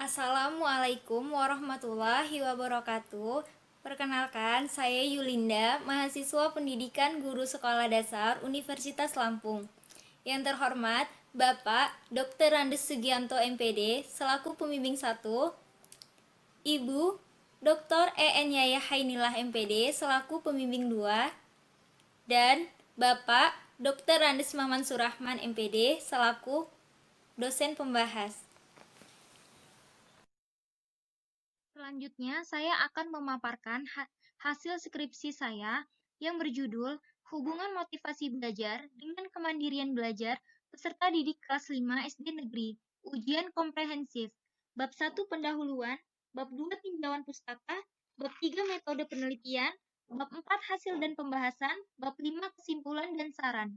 Assalamualaikum warahmatullahi wabarakatuh. Perkenalkan, saya Yulinda, mahasiswa pendidikan guru sekolah dasar Universitas Lampung. Yang terhormat, Bapak Dr. Randes Sugianto MPD selaku pembimbing 1, Ibu Dr. EN Yaya Hainilah MPD selaku pembimbing 2, dan Bapak Dr. Randes Maman Surahman MPD selaku dosen pembahas. Selanjutnya, saya akan memaparkan hasil skripsi saya yang berjudul Hubungan Motivasi Belajar dengan Kemandirian Belajar peserta didik kelas 5 SD Negeri, Ujian Komprehensif, Bab 1 Pendahuluan, Bab 2 Tinjauan Pustaka, Bab 3 Metode Penelitian, Bab 4 Hasil dan Pembahasan, Bab 5 Kesimpulan dan Saran.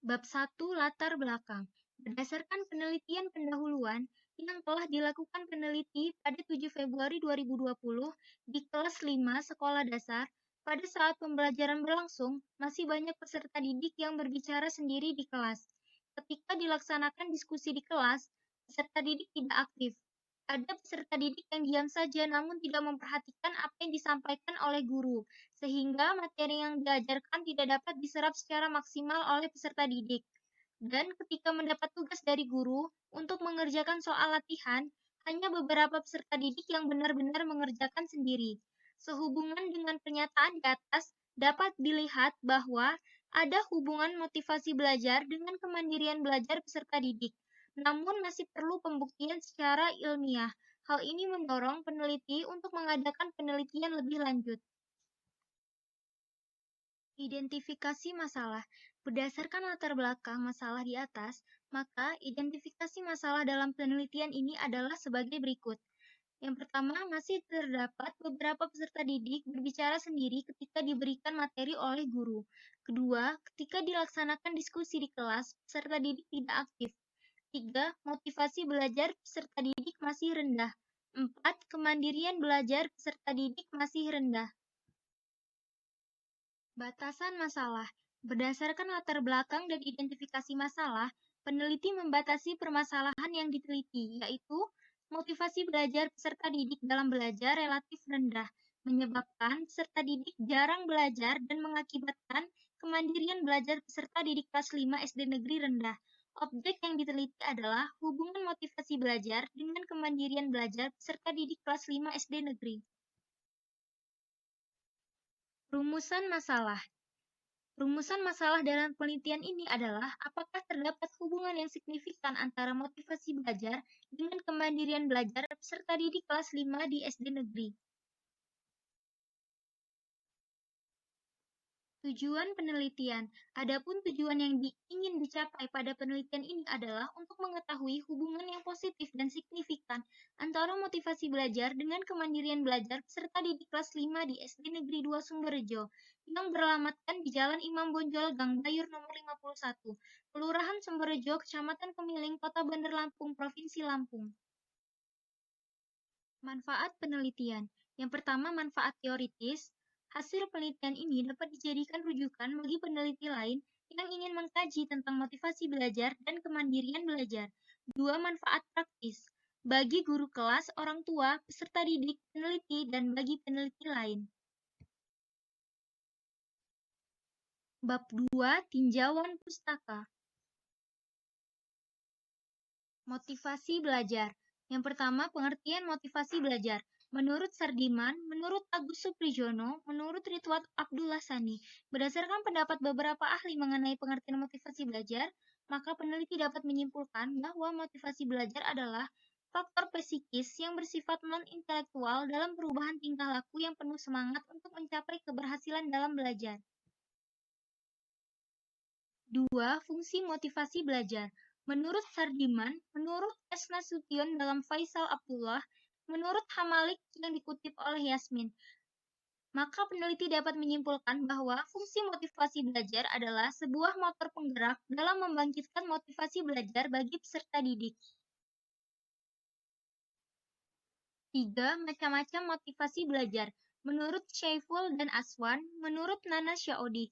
Bab 1 Latar Belakang. Berdasarkan penelitian pendahuluan yang telah dilakukan peneliti pada 7 Februari 2020 di kelas 5 sekolah dasar, pada saat pembelajaran berlangsung, masih banyak peserta didik yang berbicara sendiri di kelas. Ketika dilaksanakan diskusi di kelas, peserta didik tidak aktif. Ada peserta didik yang diam saja namun tidak memperhatikan apa yang disampaikan oleh guru, sehingga materi yang diajarkan tidak dapat diserap secara maksimal oleh peserta didik. Dan ketika mendapat tugas dari guru untuk mengerjakan soal latihan, hanya beberapa peserta didik yang benar-benar mengerjakan sendiri. Sehubungan dengan pernyataan di atas, dapat dilihat bahwa ada hubungan motivasi belajar dengan kemandirian belajar peserta didik. Namun masih perlu pembuktian secara ilmiah. Hal ini mendorong peneliti untuk mengadakan penelitian lebih lanjut. Identifikasi masalah. Berdasarkan latar belakang masalah di atas, maka identifikasi masalah dalam penelitian ini adalah sebagai berikut. Yang pertama, masih terdapat beberapa peserta didik berbicara sendiri ketika diberikan materi oleh guru. Kedua, ketika dilaksanakan diskusi di kelas, peserta didik tidak aktif. 3. Motivasi belajar peserta didik masih rendah. 4. Kemandirian belajar peserta didik masih rendah. Batasan masalah. Berdasarkan latar belakang dan identifikasi masalah, peneliti membatasi permasalahan yang diteliti, yaitu motivasi belajar peserta didik dalam belajar relatif rendah, menyebabkan peserta didik jarang belajar dan mengakibatkan kemandirian belajar peserta didik kelas 5 SD negeri rendah. Objek yang diteliti adalah hubungan motivasi belajar dengan kemandirian belajar peserta didik kelas 5 SD negeri. Rumusan masalah. Rumusan masalah dalam penelitian ini adalah apakah terdapat hubungan yang signifikan antara motivasi belajar dengan kemandirian belajar peserta didik kelas 5 di SD negeri. Tujuan penelitian. Adapun tujuan yang ingin dicapai pada penelitian ini adalah untuk mengetahui hubungan yang positif dan signifikan antara motivasi belajar dengan kemandirian belajar peserta didik kelas 5 di SD Negeri 2 Sumberjo yang beralamatkan di Jalan Imam Bonjol Gang Bayur nomor 51, Kelurahan Sumberjo, Kecamatan Kemiling, Kota Bandar Lampung, Provinsi Lampung. Manfaat penelitian. Yang pertama, manfaat teoritis. Hasil penelitian ini dapat dijadikan rujukan bagi peneliti lain yang ingin mengkaji tentang motivasi belajar dan kemandirian belajar. 2. Manfaat praktis. Bagi guru kelas, orang tua, peserta didik, peneliti, dan bagi peneliti lain. Bab 2. Tinjauan pustaka. Motivasi belajar. Yang pertama, pengertian motivasi belajar. Menurut Sardiman, menurut Agus Suprijono, menurut Ridwan Abdullah Sani, berdasarkan pendapat beberapa ahli mengenai pengertian motivasi belajar, maka peneliti dapat menyimpulkan bahwa motivasi belajar adalah faktor psikis yang bersifat non-intelektual dalam perubahan tingkah laku yang penuh semangat untuk mencapai keberhasilan dalam belajar. 2. Fungsi motivasi belajar. Menurut Sardiman, menurut S. Nasution dalam Faisal Abdullah, menurut Hamalik yang dikutip oleh Yasmin, maka peneliti dapat menyimpulkan bahwa fungsi motivasi belajar adalah sebuah motor penggerak dalam membangkitkan motivasi belajar bagi peserta didik. 3. Macam-macam motivasi belajar. Menurut Syaiful dan Aswan, menurut Nana Syaodi,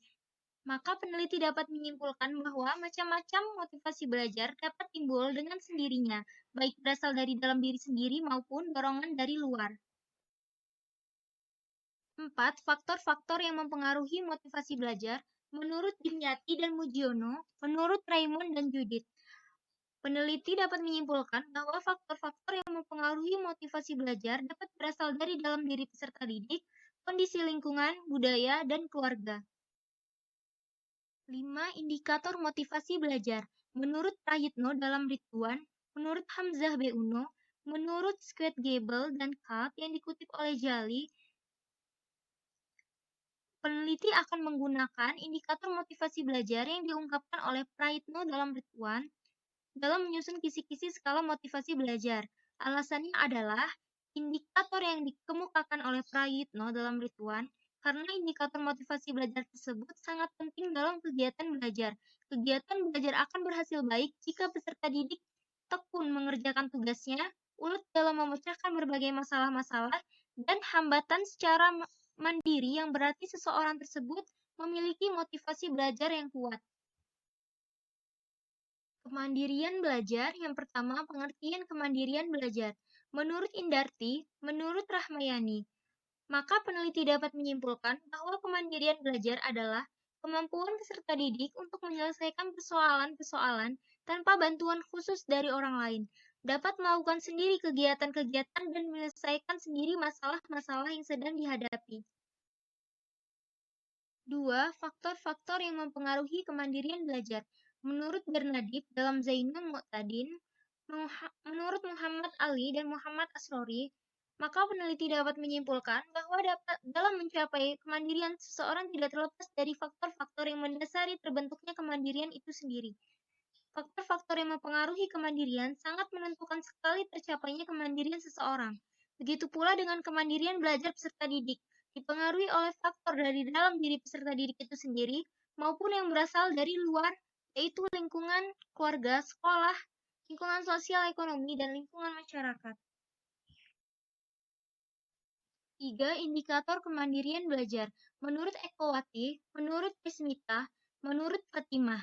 Maka peneliti dapat menyimpulkan bahwa macam-macam motivasi belajar dapat timbul dengan sendirinya, baik berasal dari dalam diri sendiri maupun dorongan dari luar. 4. Faktor-faktor yang mempengaruhi motivasi belajar menurut Dimyati dan Mujiono, menurut Raymond dan Judith. Peneliti dapat menyimpulkan bahwa faktor-faktor yang mempengaruhi motivasi belajar dapat berasal dari dalam diri peserta didik, kondisi lingkungan, budaya, dan keluarga. 5. Indikator motivasi belajar. Menurut Prayitno dalam Ridwan, menurut Hamzah B. Uno, menurut Squid Gable dan Kalb yang dikutip oleh Jali, peneliti akan menggunakan indikator motivasi belajar yang diungkapkan oleh Prayitno dalam Ridwan dalam menyusun kisi-kisi skala motivasi belajar. Alasannya adalah indikator yang dikemukakan oleh Prayitno dalam Ridwan karena indikator motivasi belajar tersebut sangat penting dalam kegiatan belajar. Kegiatan belajar akan berhasil baik jika peserta didik tekun mengerjakan tugasnya, ulet dalam memecahkan berbagai masalah-masalah, dan hambatan secara mandiri yang berarti seseorang tersebut memiliki motivasi belajar yang kuat. Kemandirian belajar. Yang pertama, pengertian kemandirian belajar. Menurut Indarti, menurut Rahmayani, maka peneliti dapat menyimpulkan bahwa kemandirian belajar adalah kemampuan peserta didik untuk menyelesaikan persoalan-persoalan tanpa bantuan khusus dari orang lain, dapat melakukan sendiri kegiatan-kegiatan dan menyelesaikan sendiri masalah-masalah yang sedang dihadapi. 2. Faktor-faktor yang mempengaruhi kemandirian belajar. Menurut Bernadib dalam Zainul Mu'tadin, menurut Muhammad Ali dan Muhammad Asrori, maka peneliti dapat menyimpulkan bahwa dalam mencapai kemandirian seseorang tidak terlepas dari faktor-faktor yang mendasari terbentuknya kemandirian itu sendiri. Faktor-faktor yang mempengaruhi kemandirian sangat menentukan sekali tercapainya kemandirian seseorang. Begitu pula dengan kemandirian belajar peserta didik, dipengaruhi oleh faktor dari dalam diri peserta didik itu sendiri maupun yang berasal dari luar, yaitu lingkungan, keluarga, sekolah, lingkungan sosial ekonomi, dan lingkungan masyarakat. 3. Indikator kemandirian belajar. Menurut Ekowati, menurut Desmita, menurut Fatimah.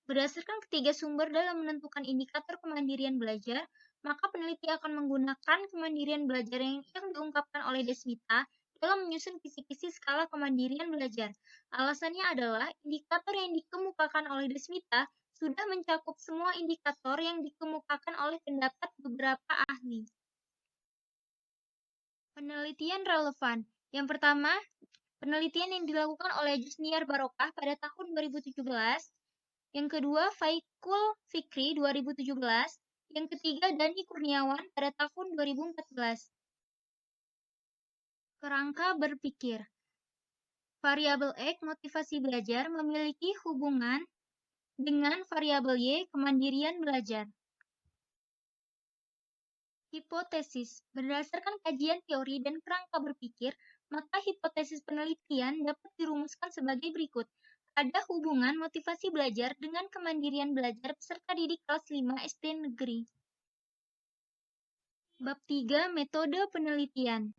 Berdasarkan ketiga sumber dalam menentukan indikator kemandirian belajar, maka peneliti akan menggunakan kemandirian belajar yang diungkapkan oleh Desmita dalam menyusun kisi-kisi skala kemandirian belajar. Alasannya adalah indikator yang dikemukakan oleh Desmita sudah mencakup semua indikator yang dikemukakan oleh pendapat beberapa ahli. Penelitian relevan. Yang pertama, penelitian yang dilakukan oleh Jusniar Barokah pada tahun 2017. Yang kedua, Faikul Fikri 2017. Yang ketiga, Dani Kurniawan pada tahun 2014. Kerangka berpikir. Variabel X, motivasi belajar, memiliki hubungan dengan variabel Y, kemandirian belajar. Hipotesis. Berdasarkan kajian teori dan kerangka berpikir, maka hipotesis penelitian dapat dirumuskan sebagai berikut. Ada hubungan motivasi belajar dengan kemandirian belajar peserta didik kelas 5 SD negeri. Bab 3. Metode penelitian.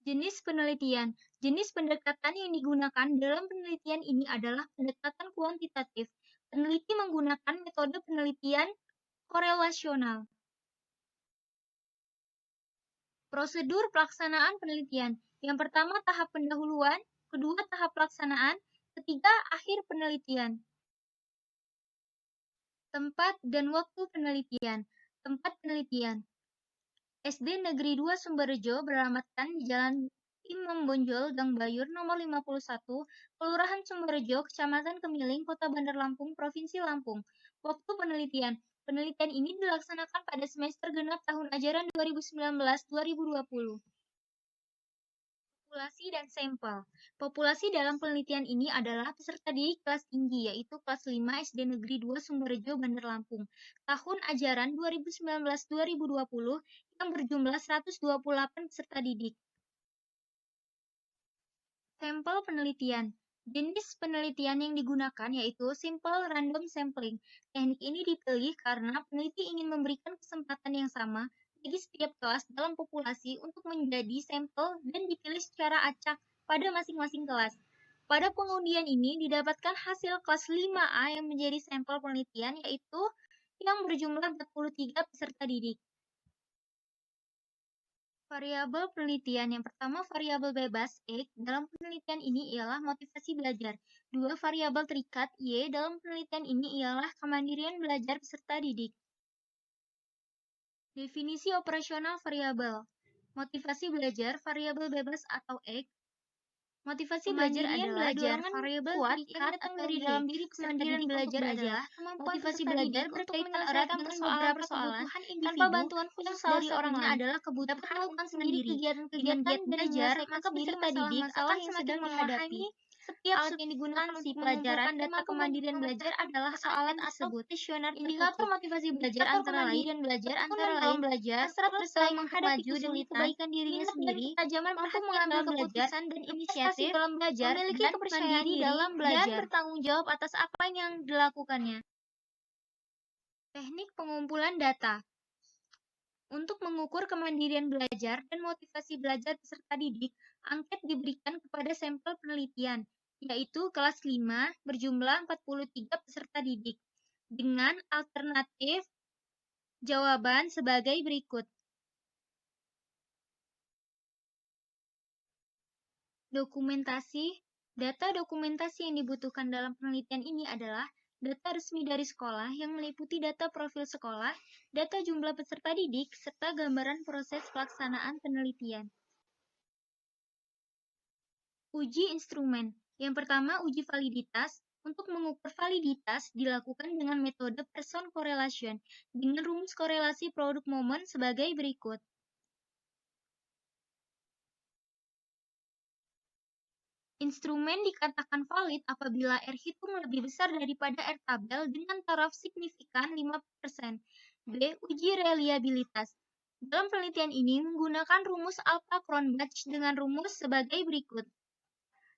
Jenis penelitian. Jenis pendekatan yang digunakan dalam penelitian ini adalah pendekatan kuantitatif. Peneliti menggunakan metode penelitian korelasional. Prosedur pelaksanaan penelitian. Yang pertama, tahap pendahuluan. Kedua, tahap pelaksanaan. Ketiga, akhir penelitian. Tempat dan waktu penelitian. Tempat penelitian. SD Negeri 2 Sumberjo beralamatkan di Jalan Imam Bonjol, Gang Bayur, nomor 51, Kelurahan Sumberjo, Kecamatan Kemiling, Kota Bandar Lampung, Provinsi Lampung. Waktu penelitian. Penelitian ini dilaksanakan pada semester genap tahun ajaran 2019-2020. Populasi dan sampel. Populasi dalam penelitian ini adalah peserta didik kelas tinggi, yaitu kelas 5 SD Negeri 2 Sumberjo, Bandar Lampung. Tahun ajaran 2019-2020 yang berjumlah 128 peserta didik. Sampel penelitian. Jenis penelitian yang digunakan yaitu simple random sampling. Teknik ini dipilih karena peneliti ingin memberikan kesempatan yang sama bagi setiap kelas dalam populasi untuk menjadi sampel dan dipilih secara acak pada masing-masing kelas. Pada pengundian ini didapatkan hasil kelas 5A yang menjadi sampel penelitian, yaitu yang berjumlah 43 peserta didik. Variabel penelitian yang pertama, variabel bebas X dalam penelitian ini ialah motivasi belajar. Dua, variabel terikat Y dalam penelitian ini ialah kemandirian belajar peserta didik. Definisi operasional variabel. Motivasi belajar variabel bebas atau X. Motivasi belajar adalah dorongan variabel kuat yang datang dari dalam diri peserta didik belajar adalah motivasi belajar berkaitan erat dengan beberapa kebutuhan tanpa bantuan khusus dari orang lain adalah kebutuhan untuk sendiri. Kegiatan belajar, maka peserta didik akan semakin menghadapi setiap alat yang digunakan si pelajaran data kemandirian belajar adalah soalan tersebut. Indikator motivasi belajar antara lain belajar, hasrat bersaing menghadapi kesulitan, kebaikan dirinya sendiri, ketajaman mampu mengambil keputusan dan inisiatif dalam belajar, memiliki kepercayaan diri dalam belajar, dan bertanggung jawab atas apa yang dilakukannya. Teknik pengumpulan data. Untuk mengukur kemandirian belajar dan motivasi belajar peserta didik, angket diberikan kepada sampel penelitian, yaitu kelas 5 berjumlah 43 peserta didik, dengan alternatif jawaban sebagai berikut. Dokumentasi. Data dokumentasi yang dibutuhkan dalam penelitian ini adalah data resmi dari sekolah yang meliputi data profil sekolah, data jumlah peserta didik, serta gambaran proses pelaksanaan penelitian. Uji instrumen. Yang pertama, uji validitas. Untuk mengukur validitas dilakukan dengan metode person correlation dengan rumus korelasi produk momen sebagai berikut. Instrumen dikatakan valid apabila R hitung lebih besar daripada R tabel dengan taraf signifikan 5%. B. Uji reliabilitas. Dalam penelitian ini menggunakan rumus Alpha-Cronbach dengan rumus sebagai berikut.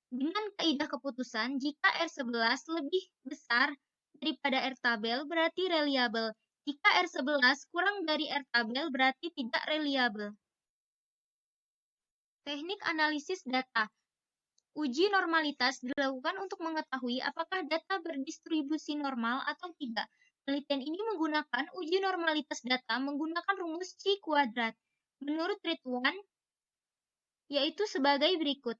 Dengan kaidah keputusan, jika R11 lebih besar daripada R tabel berarti reliable. Jika R11 kurang dari R tabel berarti tidak reliable. Teknik analisis data. Uji normalitas dilakukan untuk mengetahui apakah data berdistribusi normal atau tidak. Penelitian ini menggunakan uji normalitas data menggunakan rumus C kuadrat. Menurut Ridwan, yaitu sebagai berikut.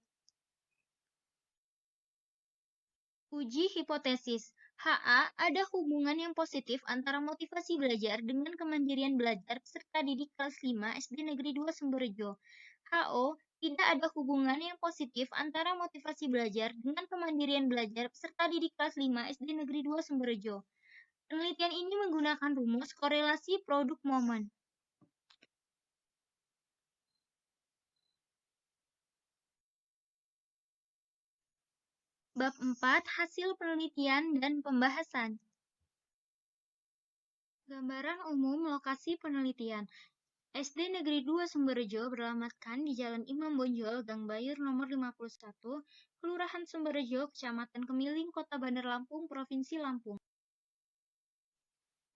Uji hipotesis. HA, ada hubungan yang positif antara motivasi belajar dengan kemandirian belajar peserta didik kelas 5 SD Negeri 2 Sumberjo. HO, tidak ada hubungan yang positif antara motivasi belajar dengan kemandirian belajar peserta didik kelas 5 SD Negeri 2 Sumberjo. Penelitian ini menggunakan rumus korelasi produk momen. Bab 4, hasil penelitian dan pembahasan. Gambaran umum lokasi penelitian. SD Negeri 2 Sumberjo beralamatkan di Jalan Imam Bonjol, Gang Bayur nomor 51, Kelurahan Sumberjo, Kecamatan Kemiling, Kota Bandar Lampung, Provinsi Lampung.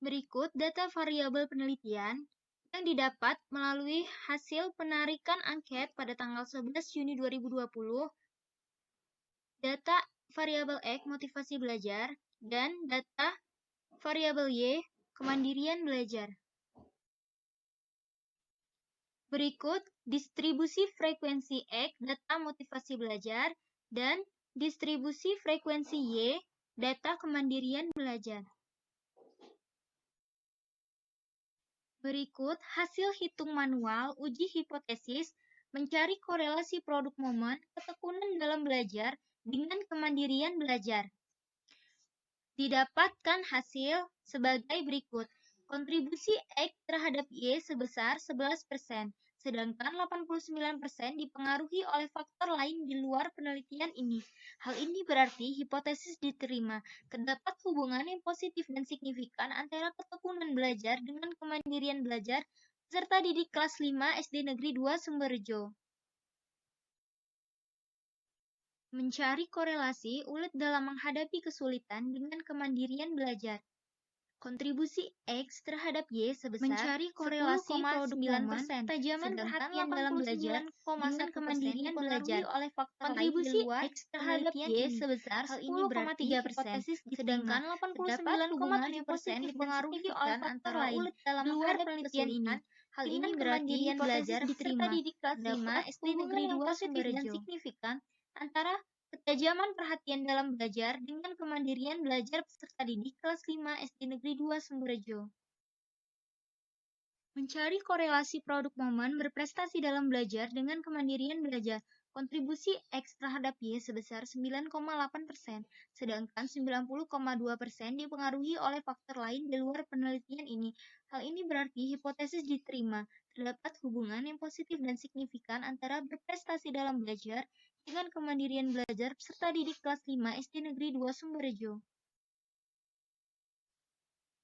Berikut data variabel penelitian yang didapat melalui hasil penarikan angket pada tanggal 11 Juni 2020, data variabel X motivasi belajar, dan data variabel Y kemandirian belajar. Berikut distribusi frekuensi X data motivasi belajar dan distribusi frekuensi Y data kemandirian belajar. Berikut hasil hitung manual uji hipotesis mencari korelasi produk momen ketekunan dalam belajar dengan kemandirian belajar. Didapatkan hasil sebagai berikut. Kontribusi X terhadap Y sebesar 11%, sedangkan 89% dipengaruhi oleh faktor lain di luar penelitian ini. Hal ini berarti hipotesis diterima. Terdapat hubungan yang positif dan signifikan antara ketekunan belajar dengan kemandirian belajar peserta didik kelas 5 SD Negeri 2 Sumberjo. Mencari korelasi ulet dalam menghadapi kesulitan dengan kemandirian belajar. Kontribusi X terhadap Y sebesar mencari korelasi produk momen, ketajaman perhatian dalam belajar, dengan kemandirian belajar oleh faktor kontribusi lain X terhadap Y sebesar 10,3%, sedangkan 89,7% dipengaruhi oleh faktor lain dalam luar penelitian ini. Hal ini berarti belajar peserta didik kelas 5 SD Negeri 2 Sumberjo signifikan antara ketajaman perhatian dalam belajar dengan kemandirian belajar peserta didik kelas 5 SD Negeri 2 Sumberjo. Mencari korelasi produk momen berprestasi dalam belajar dengan kemandirian belajar. Kontribusi X terhadap Y sebesar 9,8%, sedangkan 90,2% dipengaruhi oleh faktor lain di luar penelitian ini. Hal ini berarti hipotesis diterima. Terdapat hubungan yang positif dan signifikan antara berprestasi dalam belajar dengan kemandirian belajar peserta didik kelas 5 SD Negeri 2 Sumberjo.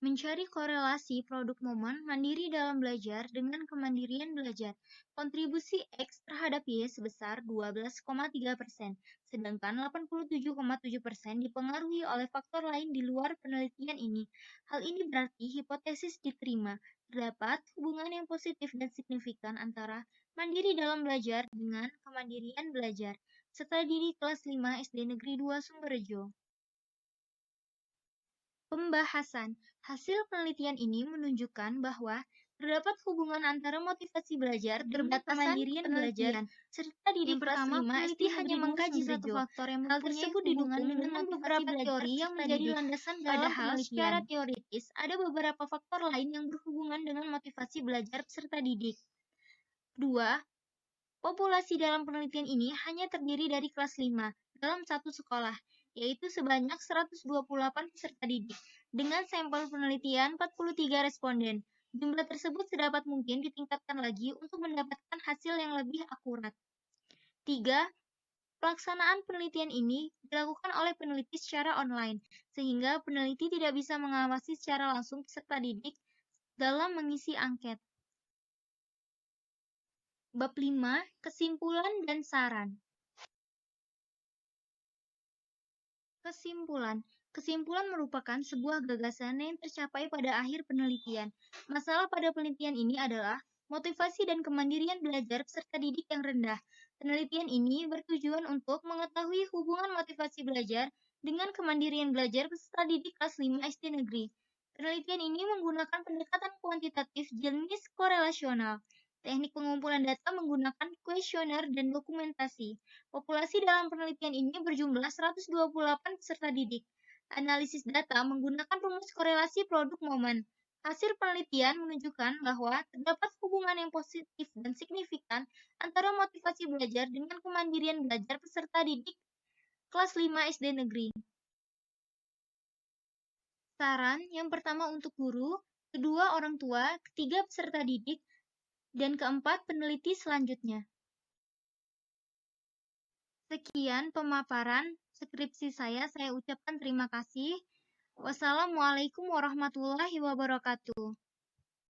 Mencari korelasi produk momen mandiri dalam belajar dengan kemandirian belajar. Kontribusi X terhadap Y sebesar 12,3%, sedangkan 87,7% dipengaruhi oleh faktor lain di luar penelitian ini. Hal ini berarti hipotesis diterima. Terdapat hubungan yang positif dan signifikan antara mandiri dalam belajar dengan kemandirian belajar. Peserta didik kelas 5 SD Negeri 2 Sumberjo. Pembahasan. Hasil penelitian ini menunjukkan bahwa terdapat hubungan antara motivasi belajar dan kemandirian belajar serta didik kelas 5 peneliti hanya mengkaji satu faktor yang hal tersebut didukung dengan beberapa teori yang menjadi landasan dalam penelitian. Secara teoritis, ada beberapa faktor lain yang berhubungan dengan motivasi belajar peserta didik. 2. Populasi dalam penelitian ini hanya terdiri dari kelas 5 dalam satu sekolah, yaitu sebanyak 128 peserta didik, dengan sampel penelitian 43 responden. Jumlah tersebut sedapat mungkin ditingkatkan lagi untuk mendapatkan hasil yang lebih akurat. 3. Pelaksanaan penelitian ini dilakukan oleh peneliti secara online, sehingga peneliti tidak bisa mengawasi secara langsung peserta didik dalam mengisi angket. Bab 5. Kesimpulan dan saran. Kesimpulan. Kesimpulan merupakan sebuah gagasan yang tercapai pada akhir penelitian. Masalah pada penelitian ini adalah motivasi dan kemandirian belajar peserta didik yang rendah. Penelitian ini bertujuan untuk mengetahui hubungan motivasi belajar dengan kemandirian belajar peserta didik kelas 5 SD Negeri. Penelitian ini menggunakan pendekatan kuantitatif jenis korelasional. Teknik pengumpulan data menggunakan kuesioner dan dokumentasi. Populasi dalam penelitian ini berjumlah 128 peserta didik. Analisis data menggunakan rumus korelasi produk momen. Hasil penelitian menunjukkan bahwa terdapat hubungan yang positif dan signifikan antara motivasi belajar dengan kemandirian belajar peserta didik kelas 5 SD Negeri. Saran yang pertama untuk guru, kedua orang tua, ketiga peserta didik, dan keempat peneliti selanjutnya. Sekian pemaparan skripsi saya ucapkan terima kasih. Wassalamualaikum warahmatullahi wabarakatuh.